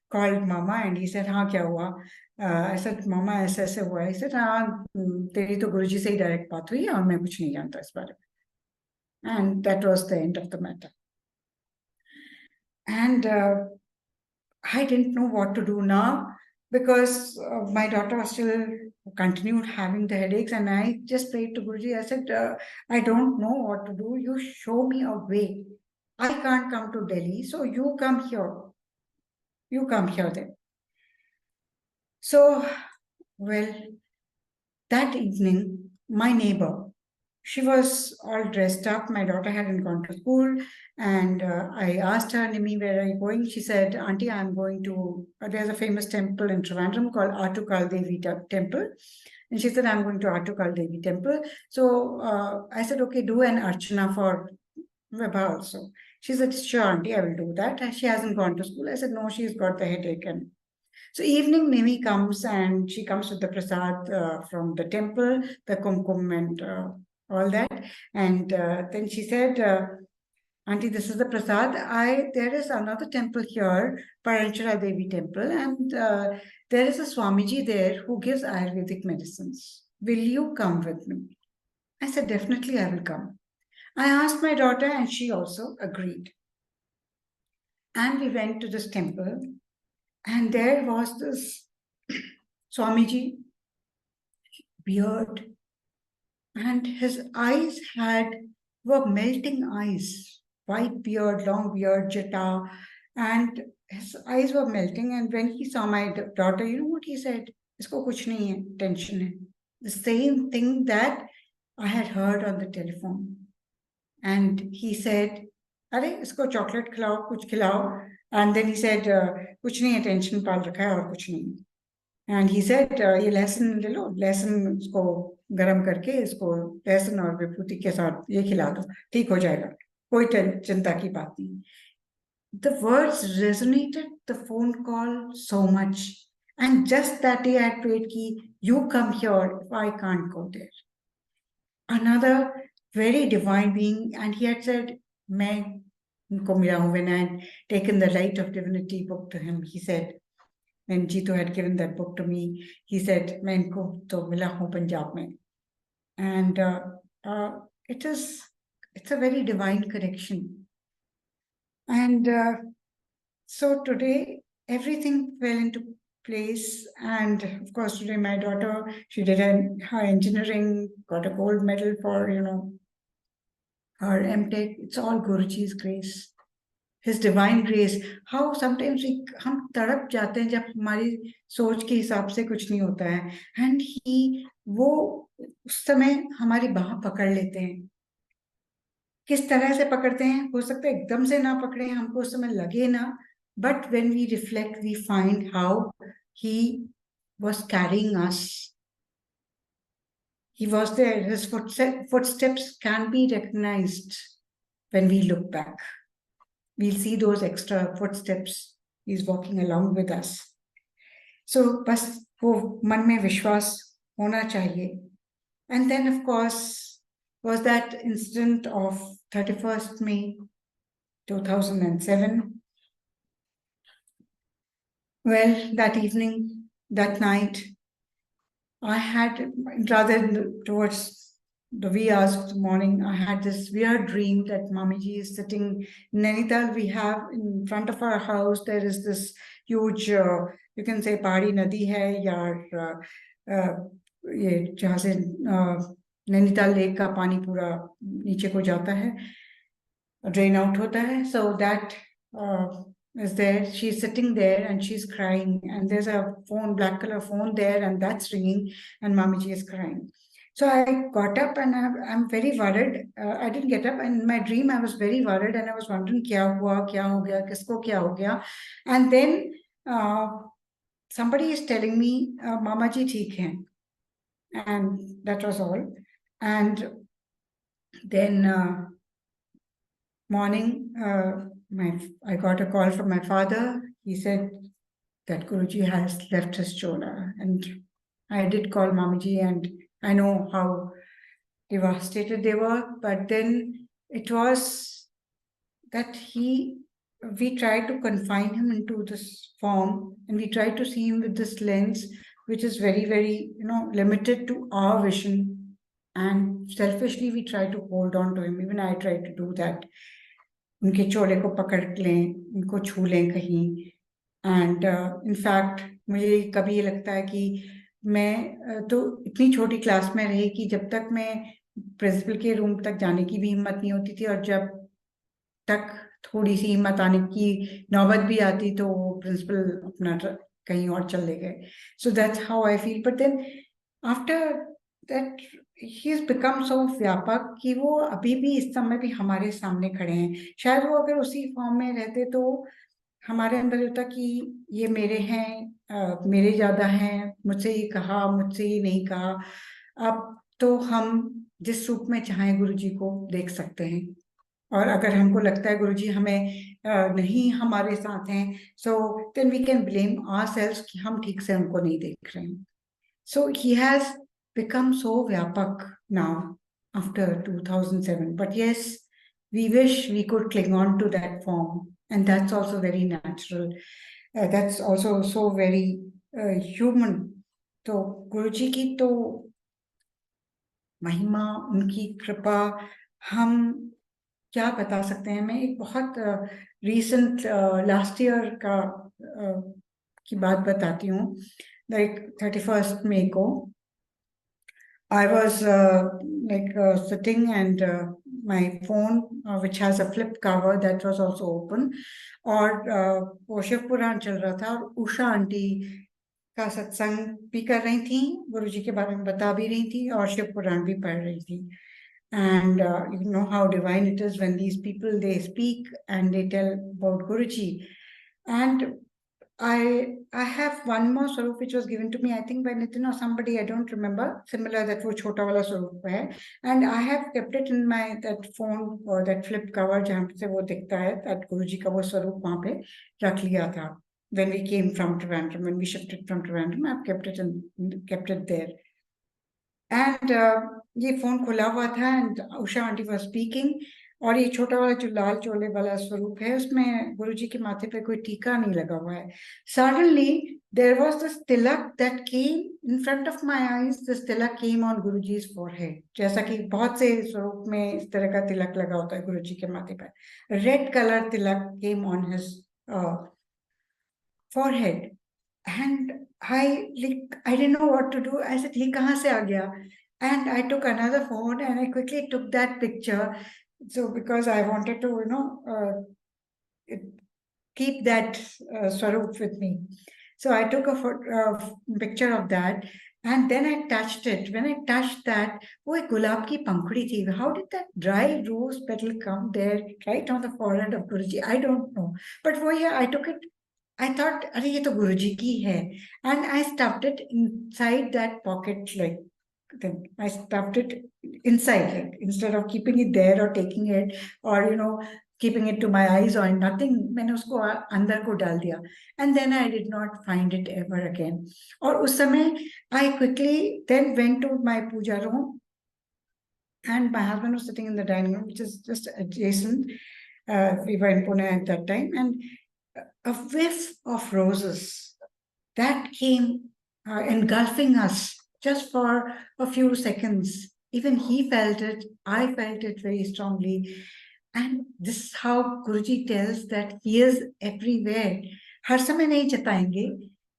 [SPEAKER 3] called Mama, and he said, हाँ क्या हुआ? I said, Mama ऐसे ऐसे हुआ. He said, हाँ तेरी तो गुरुजी से ही डायरेक्ट बात हुई है और मैं कुछ नहीं जानता इस बारे में. And that was the end of the matter. And I didn't know what to do now, because my daughter still continued having the headaches, and I just prayed to Guruji. I said, I don't know what to do. You show me a way. I can't come to Delhi, so you come here. You come here then. So, well, that evening, my neighbor, she was all dressed up. My daughter hadn't gone to school. And I asked her, Nimi, where are you going? She said, Auntie, I'm going to, there's a famous temple in Trivandrum called Atukal Devi Temple. And she said, I'm going to Atukal Devi Temple. So I said, okay, do an archana for Vibha also. She said, sure, Auntie, I will do that. And she hasn't gone to school. I said, no, she's got the headache. And so evening, Nimi comes, and she comes with the prasad from the temple, the kumkum and all that. And then she said, Auntie, this is the prasad. There is another temple here, Paranchara Devi temple, and there is a Swamiji there who gives Ayurvedic medicines. Will you come with me? I said, definitely I will come. I asked my daughter, and she also agreed. And we went to this temple, and there was this Swamiji, beard, and his eyes were melting eyes, white beard, long beard, jata, and his eyes were melting. And when he saw my daughter, you know what he said? Isko kuch nahi hai, tension hai. The same thing that I had heard on the telephone. And he said, Are, isko chocolate khilao, kuch khilao. And then he said, kuch nahi hai, tension paal rakha hai aur kuch nahi. And he said, ये लहसुन ले लो, लहसुन इसको गरम करके इसको लहसुन और विभूति के साथ ये खिला दो, ठीक हो जाएगा, कोई चिंता की बात नहीं. The words resonated the phone call so much. And just that day I prayed ki, you come here if I can't go there. Another very divine being, and he had said, मैं उनको मिला हूँ. When I had taken the Light of Divinity book to him, he said, when Jitu had given that book to me, he said, मैं इनको तो मिला हूँ पंजाब में. And it's a very divine connection. And so today, everything fell into place. And of course, today my daughter, she did her engineering, got a gold medal for, her MTech. It's all Guruji's grace. His divine grace. How sometimes हम तड़प जाते हैं जब हमारी सोच के हिसाब से कुछ नहीं होता है, and वो उस समय हमारी बाह पकड़ लेते हैं. किस तरह से पकड़ते हैं? हो सकता है एकदम से ना पकड़े, हमको उस समय लगे ना, but when we reflect, we find how he was carrying us. He was there. His footsteps can be recognized when we look back. We'll see those extra footsteps. He's walking along with us. So, बस वो मन में विश्वास होना चाहिए. And then, of course, was that incident of 31st May 2007. Well, that evening, that night, I had, rather towards the wee hours of the morning, I had this weird dream that Mamiji is sitting in Nainital. We have in front of our house, there is this huge, you can say, Pahadi Nadi hai, ya ये जहाँ से Nainital lake का पानी पूरा नीचे को जाता है. drain out hota hai. So that is there. She's sitting there and she's crying, and there's a phone, black color phone there, and that's ringing, and Mamiji is crying. So I got up and I'm very worried. I didn't get up, and in my dream I was very worried and I was wondering kya hua, kya ho gaya, kisko kya ho gaya. And then somebody is telling me, Mama ji theek hai. And that was all. And then morning, I got a call from my father. He said that Guruji has left his chola. And I did call Mamaji, and I know how devastated they were. But then it was that we tried to confine him into this form, and we tried to see him with this lens, which is very, very, limited to our vision. And selfishly, we try to hold on to him. Even I tried to do that. उनके चोले को पकड़ लें, उनको छू लें कहीं. And in fact मुझे कभी ये लगता है कि मैं तो इतनी छोटी क्लास में रही कि जब तक मैं प्रिंसिपल के रूम तक जाने की भी हिम्मत नहीं होती थी, और जब तक थोड़ी सी हिम्मत आने की नौबत भी आती तो प्रिंसिपल अपना कहीं और चले गए. So that's how I feel. But then after that he is become so व्यापक कि वो अभी भी इस समय भी हमारे सामने खड़े हैं. शायद वो अगर उसी फॉर्म में रहते तो हमारे अंदर होता कि ये मेरे हैं, मेरे ज्यादा हैं, मुझसे ये कहा, मुझसे ये नहीं कहा. अब तो हम जिस रूप में चाहें गुरुजी को देख सकते हैं. और अगर हमको लगता है गुरुजी हमें नहीं हमारे साथ हैं, so then we can blame ourselves कि हम ठीक से उनको नहीं देख रहे हैं. So he has become so vyapak now after 2007. But yes, we wish we could cling on to that form, and that's also very natural. That's also so very human. तो गुरुजी की तो महिमा, उनकी कृपा हम क्या बता सकते हैं. मैं एक बहुत रीसेंट लास्ट ईयर का की बात बताती हूँ. लाइक 31st May को I was sitting, and my phone, which has a flip cover, that was also open. और वो शिव पुराण चल रहा था, और उषा आंटी का सत्संग भी कर रही थी, गुरुजी के बारे में बता भी रही थी, और शिव पुराण भी पढ़ रही थी. And you know how divine it is when these people, they speak and they tell about Guruji. And I have one more swarup which was given to me, I think by Nitin or somebody, I don't remember, similar, that wo chota wala swarup hai, and I have kept it in my that phone, or that flip cover jahan se wo dikhta hai, that Guruji ka wo swarup wahan pe rakh liya tha when we came from Trivandrum. When we shifted from Trivandrum, I've kept it there. And ये phone खुला हुआ था, and Usha aunty was speaking, और ये छोटा वाला जो लाल चोले वाला स्वरूप है, उसमें गुरुजी के माथे पे कोई टीका नहीं लगा हुआ है. Suddenly there was this tilak that came in front of my eyes. This tilak came on Guruji's forehead, जैसा कि बहुत से स्वरूप में इस तरह का तिलक लगा होता है गुरुजी के माथे पर. Red colour Tilak came on his forehead. And I didn't know what to do. I said, "Ye kahan se aa gaya?" And I took another phone and I quickly took that picture. So because I wanted to, keep that swarup with me. So I took a picture of that, and then I touched it. When I touched that, वो एक गुलाब की पंखुड़ी थी. How did that dry rose petal come there right on the forehead of Guruji? I don't know. But I took it. I thought, अरे ये तो गुरुजी की है, and I stuffed it inside that pocket like thing. I stuffed it inside, like instead of keeping it there or taking it, or keeping it to my eyes or nothing. मैंने उसको अंदर को डाल दिया, and then I did not find it ever again. और उस समय I quickly then went to my puja room, and my husband was sitting in the dining room, which is just adjacent. We were in Pune at that time, and a whiff of roses that came engulfing us just for a few seconds. Even he felt it, I felt it very strongly. And this is how Guruji tells that he is everywhere. हर समय नहीं जताएंगे,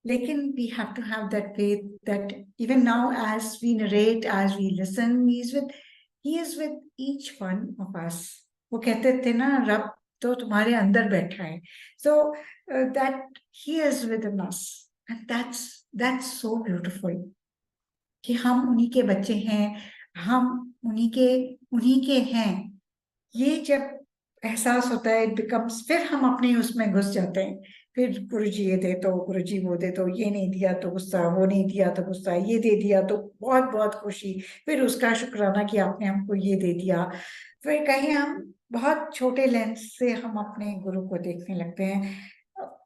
[SPEAKER 3] लेकिन we have to have that faith that even now, as we narrate, as we listen, he is with each one of us. वो कहते थे ना, रब तो तुम्हारे अंदर बैठा है. So that he is within us, and that's so beautiful. कि हम उन्हीं के बच्चे हैं, हम उन्हीं के हैं. ये जब एहसास होता है, इट बिकम्स, फिर हम अपने उसमें घुस जाते हैं. फिर गुरु जी ये दे तो, गुरु जी वो दे तो, ये नहीं दिया तो गुस्सा, वो नहीं दिया तो गुस्सा, ये दे दिया तो बहुत बहुत खुशी, फिर उसका शुक्राना कि आपने हमको ये दे दिया. फिर कहीं हम बहुत छोटे लेंस से हम अपने गुरु को देखने लगते हैं.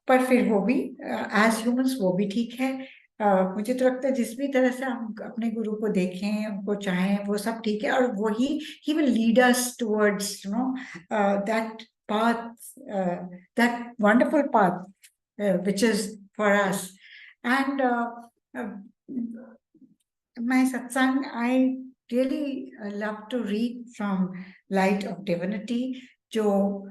[SPEAKER 3] पर फिर वो भी एज ह्यूमंस वो भी ठीक है. मुझे तो लगता है जिस भी तरह से हम अपने गुरु को देखें, उनको चाहें, वो सब ठीक है. और वही, he will lead us towards, that path, that wonderful path, which is for us. And uh, my satsang, I really love to read from Light of Divinity, जो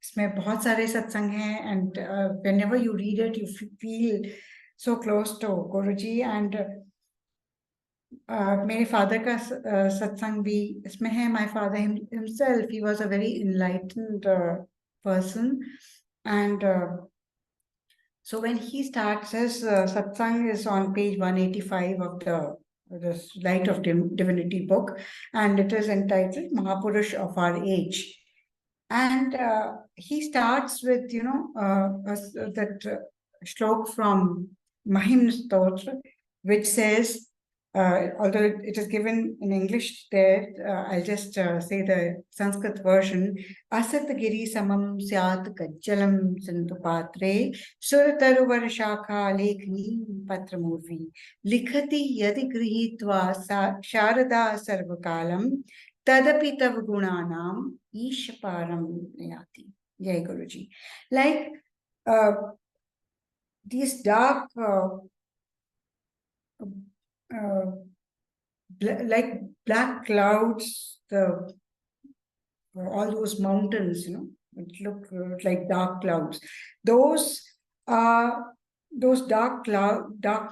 [SPEAKER 3] इसमें बहुत सारे सत्संग हैं. And whenever you read it, you feel so close to Guruji. And मेरे father का सत्संग भी इसमें है. My father himself, he was a very enlightened person. And so when he starts his satsang is on page 185 of the Light of Divinity book, and it is entitled Mahapurush of Our Age. And he starts with, that shlok from Mahim Stotra, which says, although it is given in English there, I'll just say the Sanskrit version. Asat giri samam syat kajjalam sindhu patre surataruvar shakha lekhni patramurvi likhati yadi grihitva sharada sarvakalam tadapi tav gunanam ishparam nayati. Jai Guruji. Like these dark like black clouds, all those mountains, it look like dark clouds. Those dark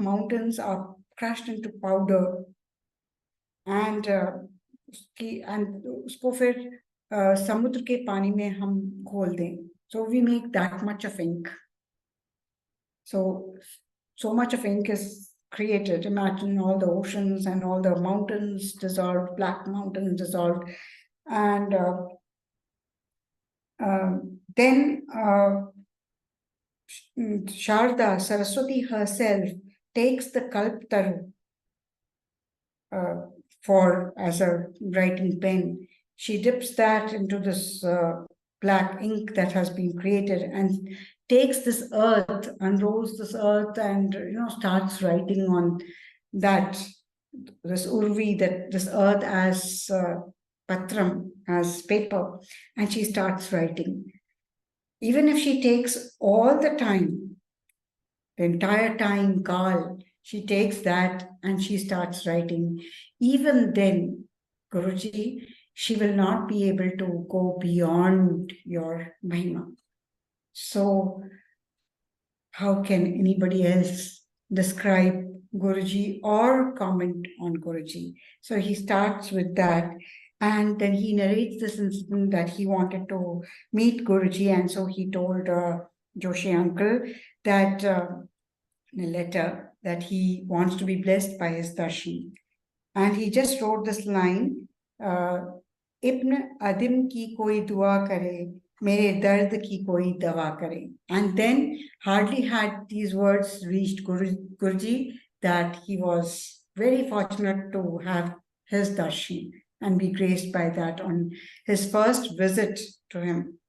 [SPEAKER 3] mountains are crushed into powder, and उसको फिर समुद्र के पानी में हम घोल दें. So we make that much of ink. So much of ink is created. Imagine all the oceans and all the mountains dissolved, black mountains dissolved. And then Sharda, Saraswati herself, takes the Kalptaru as a writing pen. She dips that into this black ink that has been created and takes this earth, unrolls this earth, and starts writing on that, this urvi, this earth as patram, as paper, and she starts writing. Even if she takes all the time, the entire time, Kal, she takes that and she starts writing. Even then, Guruji, she will not be able to go beyond your Mahima. So how can anybody else describe Guruji or comment on Guruji? So he starts with that, and then he narrates this incident that he wanted to meet Guruji, and so he told Joshi uncle that in a letter that he wants to be blessed by his darshan. And he just wrote this line, Ibn Adim ki koi dua kare, mere dard ki koi dawa kare. And then hardly had these words reached Guruji that he was very fortunate to have his darshan and be graced by that on his first visit to him.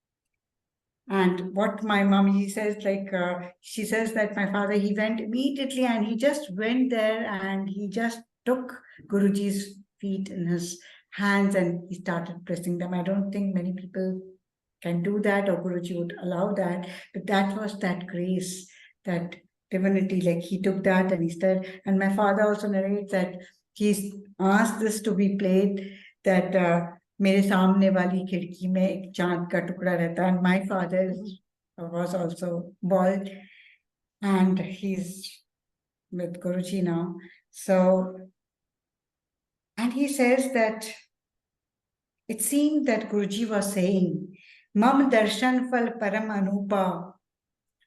[SPEAKER 3] And what my mom, she says that my father, he went immediately and he just went there and he just took Guruji's feet in his hands and he started pressing them. I don't think many people can do that or Guruji would allow that, but that was that grace, that divinity. Like he took that and he started. And my father also narrates that he's asked this to be played, that मेरे सामने वाली खिड़की में एक चांद का टुकड़ा रहता है. And my father was also bald and he's with Guruji now. So, and he says that it seemed that Guruji was saying, Mam darshan fal param anupa,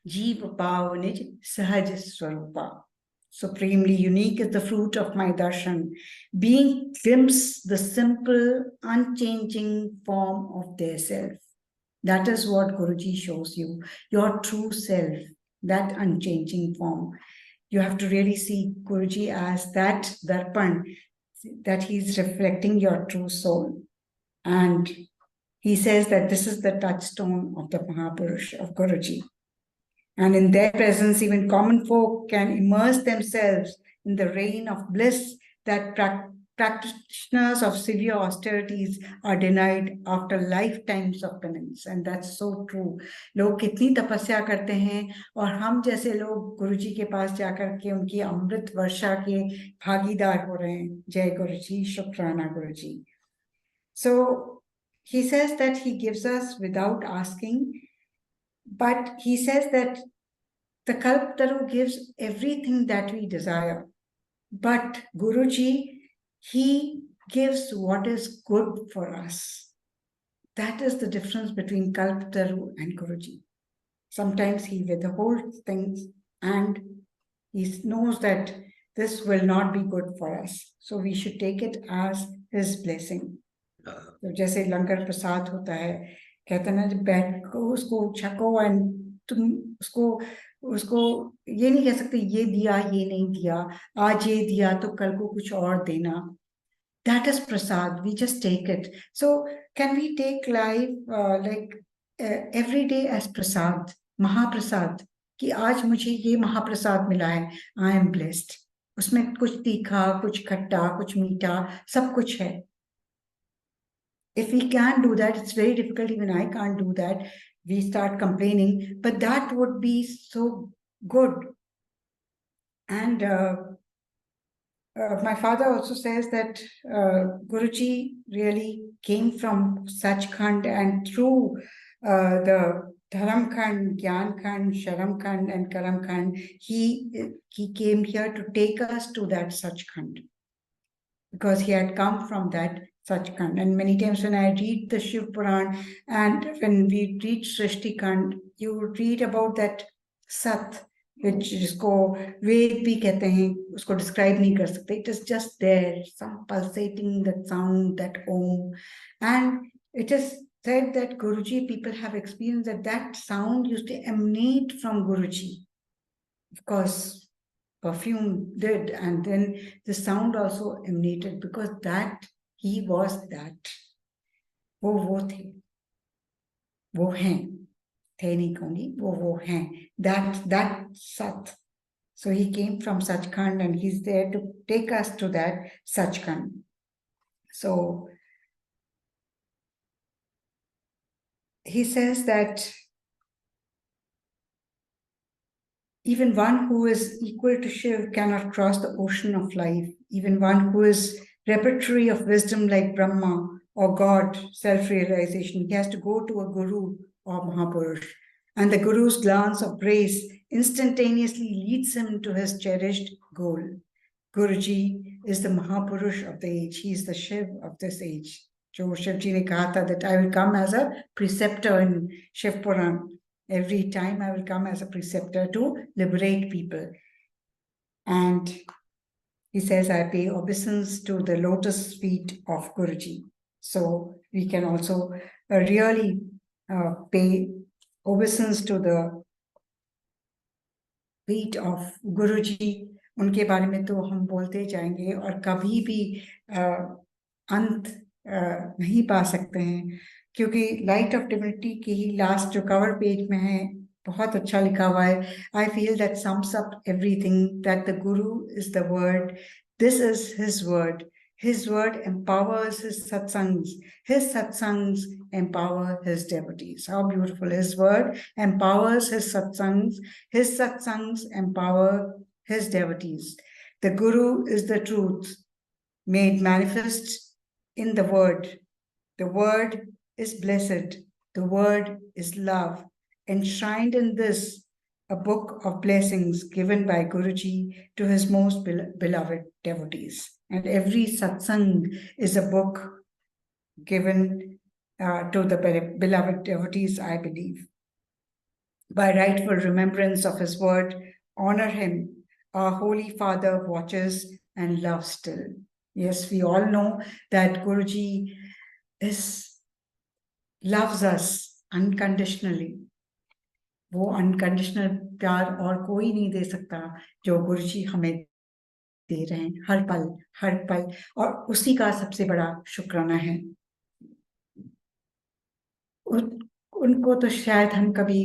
[SPEAKER 3] jeev pao nij sahaj swarupa. Supremely unique is the fruit of my darshan, being glimpse the simple, unchanging form of their self. That is what Guruji shows you, your true self, that unchanging form. You have to really see Guruji as that darpan, that he's reflecting your true soul. And he says that this is the touchstone of the Mahapurush, of Guruji. And in their presence, even common folk can immerse themselves in the rain of bliss that practitioners of severe austerities are denied after lifetimes of penance. And that's so true. लोग कितनी तपस्या करते हैं और हम जैसे लोग गुरुजी के पास जाकर के उनकी अमृत वर्षा के भागीदार हो रहे हैं. जय गुरुजी, शुक्राना गुरुजी. So he says that he gives us without asking, but he says that the Kalptaru gives everything that we desire. But Guruji, he gives what is good for us. That is the difference between Kalptaru and Guruji. Sometimes he withholds things and he knows that this will not be good for us. So we should take it as his blessing. तो जैसे लंगर प्रसाद होता है, कहते ना जब बैठ को उसको छको एंड तुम उसको ये नहीं कह सकते ये दिया ये नहीं दिया, आज ये दिया तो कल को कुछ और देना. That is prasad. We just take it. So can we take life every day as prasad, महाप्रसाद, कि आज मुझे ये महाप्रसाद मिला है, I am blessed. उसमें कुछ तीखा, कुछ खट्टा, कुछ मीठा, सब कुछ है. If we can't do that, it's very difficult. Even I can't do that. We start complaining, but that would be so good. And my father also says that Guruji really came from Sachkhand, and through the Dharam Khand, Gyan Khand, Sharam Khand, and Karam Khand, he came here to take us to that Sachkhand, because he had come from that Sachkhand. And many times when I read the Shiv Puran and when we read Srishti Khand, you read about that Sat, which जिसको वेद भी कहते हैं, उसको describe नहीं कर सकते. It is just there, some pulsating, that sound, that om. And it is said that Guruji, people have experienced that sound used to emanate from Guruji. Of course, perfume did, and then the sound also emanated, because that he was that. वो थे, वो हैं, थे नहीं कहूंगी, वो हैं, that Sat. So he came from Sachkhand and he's there to take us to that Sachkhand. So he says that even one who is equal to Shiv cannot cross the ocean of life. Even one who is repertory of wisdom like Brahma or God, self-realization, he has to go to a Guru or Mahapurush. And the Guru's glance of grace instantaneously leads him to his cherished goal. Guruji is the Mahapurush of the age. He is the Shiv of this age. Jo Shivji ne kaha tha that I will come as a preceptor in Shiv Puran. Every time I will come as a preceptor to liberate people. And he says, I pay obeisance to the lotus feet of Guruji. So we can also really pay obeisance to the feet of Guruji. उनके बारे में तो हम बोलते जाएंगे और कभी भी अंत नहीं पा सकते हैं, क्योंकि लाइट ऑफ डिविनिटी की ही लास्ट जो कवर पेज में है बहुत अच्छा लिखा हुआ है. I feel that sums up everything, that the Guru is the word. This is his word. His word empowers his satsangs. His satsangs empower his devotees. How beautiful. His word empowers his satsangs. His satsangs empower his devotees. The Guru is the truth made manifest in the word. The word is blessed. The word is love. Enshrined in this, a book of blessings given by Guruji to his most beloved devotees. And every satsang is a book given to the beloved devotees, I believe. By rightful remembrance of his word, honor him. Our Holy Father watches and loves still. Yes, we all know that Guruji loves us unconditionally. वो unconditional प्यार और कोई नहीं दे सकता जो गुरुजी हमें दे रहे हैं हर पल और उसी का सबसे बड़ा शुक्राना है उनको तो शायद हम कभी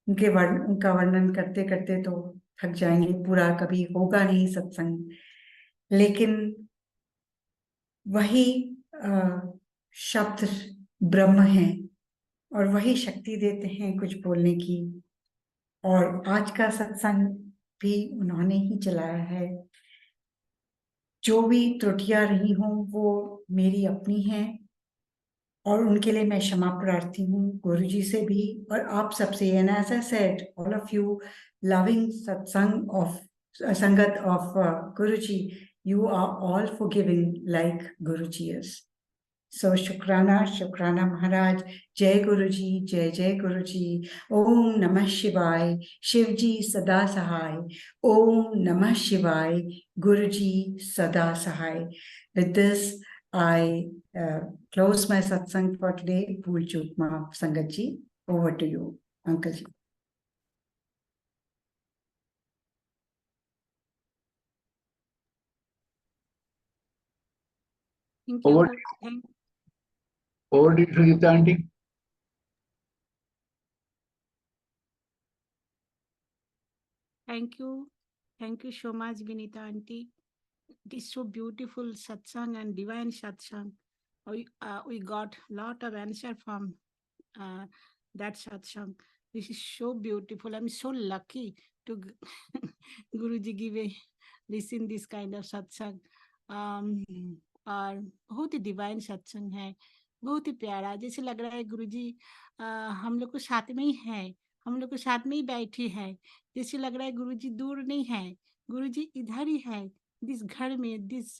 [SPEAKER 3] उनका वर्णन करते करते तो थक जाएंगे पूरा कभी होगा नहीं सत्संग लेकिन वही शब्द ब्रह्म है और वही शक्ति देते हैं कुछ बोलने की और आज का सत्संग भी उन्होंने ही चलाया है जो भी त्रुटियां रही हों वो मेरी अपनी हैं और उनके लिए मैं क्षमा प्रार्थी हूँ गुरुजी से भी और आप सबसे and as I said all of you loving satsang of sangat of Guruji you are all forgiving like Guruji is So Shukrana Maharaj, Jai Guruji, Jai Guruji, Om Namah Shivaya, Shivji Sada Sahai, Om Namah Shivaya, Guruji Sada Sahai. With this, I close my satsang for today. Bhul Chuk Maaf Sangat ji, over to you, Uncle ji.
[SPEAKER 4] Thank you.
[SPEAKER 2] Over to Vineeta Aunty.
[SPEAKER 4] Thank you so much, Vineeta Aunty. It is so beautiful satsang and divine satsang. We got lot of answer from that satsang. This is so beautiful. I'm so lucky to Guruji give a listen this kind of satsang. और बहुत ही divine सत्संग है बहुत ही प्यारा जैसे लग रहा है गुरुजी हम लोग को साथ में ही है हम लोग को साथ में ही बैठी है जैसे लग रहा है गुरुजी दूर नहीं है गुरुजी इधर ही है दिस घर में दिस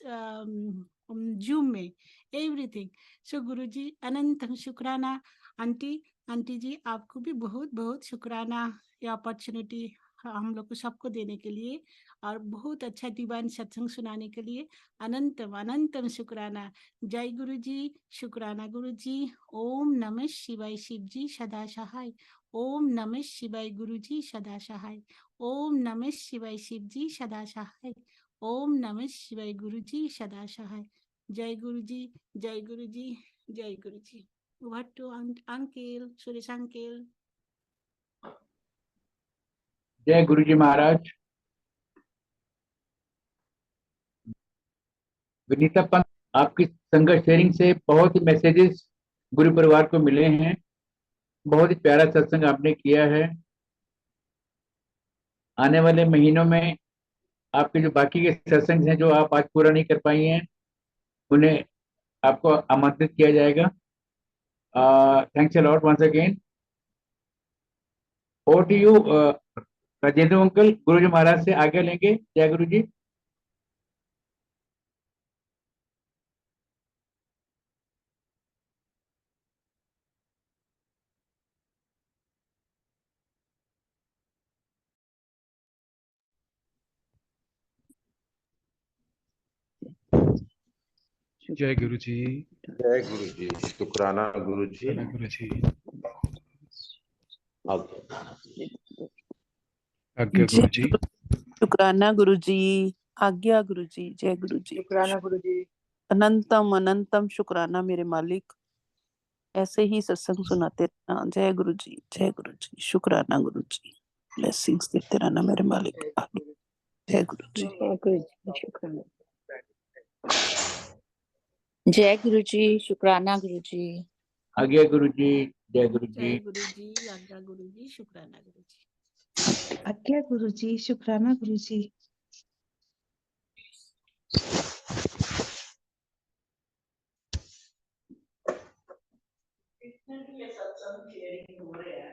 [SPEAKER 4] जूम में एवरीथिंग सो गुरुजी अनंत शुक्राना आंटी जी आपको भी बहुत बहुत शुक्राना ये अपॉर्चुनिटी हम लोग को सबको देने के लिए और बहुत अच्छा डिवाइन सत्संग सुनाने के लिए अनंतम शुक्राना जय गुरुजी शुक्राना गुरुजी ओम नमः शिवाय शिवजी सदा सहाय ओम नमः शिवाय गुरुजी सदा सहाय ओम नमः शिवाय शिवजी सदा सहाय ओम नमः शिवाय गुरुजी सदा सहाय जय गुरुजी जय गुरुजी जय गुरुजी What to Uncle Suresh Uncle
[SPEAKER 2] जय गुरुजी महाराज विनीता पंत आपकी संगत शेयरिंग से बहुत ही मैसेजेस गुरु परिवार को मिले हैं बहुत ही प्यारा सत्संग आपने किया है आने वाले महीनों में आपके जो बाकी के सत्संग हैं जो आप आज पूरा नहीं कर पाई हैं उन्हें आपको आमंत्रित किया जाएगा thanks a lot once again over to you Rajendra uncle Guruji Maharaj से आगे लेंगे जय गुरुजी
[SPEAKER 1] जय गुरुजी
[SPEAKER 5] जय गुरुजी शुक्राना गुरुजी
[SPEAKER 1] जय गुरुजी आज्ञा गुरुजी
[SPEAKER 6] शुक्राना गुरुजी आज्ञा गुरुजी जय गुरुजी
[SPEAKER 2] शुक्राना गुरुजी
[SPEAKER 6] अनंतम शुक्राना मेरे मालिक ऐसे ही सत्संग सुनाते रहना जय गुरुजी शुक्राना गुरुजी ब्लेसिंग्स देते रहना मेरे मालिक जय गुरुजी
[SPEAKER 7] शुक्राना जय गुरुजी शुक्राना गुरुजी
[SPEAKER 2] आज्ञा गुरुजी जय गुरुजी
[SPEAKER 4] जय गुरुजी आज्ञा गुरुजी शुक्राना गुरुजी
[SPEAKER 8] आज्ञा गुरुजी शुक्राना गुरुजी
[SPEAKER 6] सत्संग शेयरिंग हो रहा है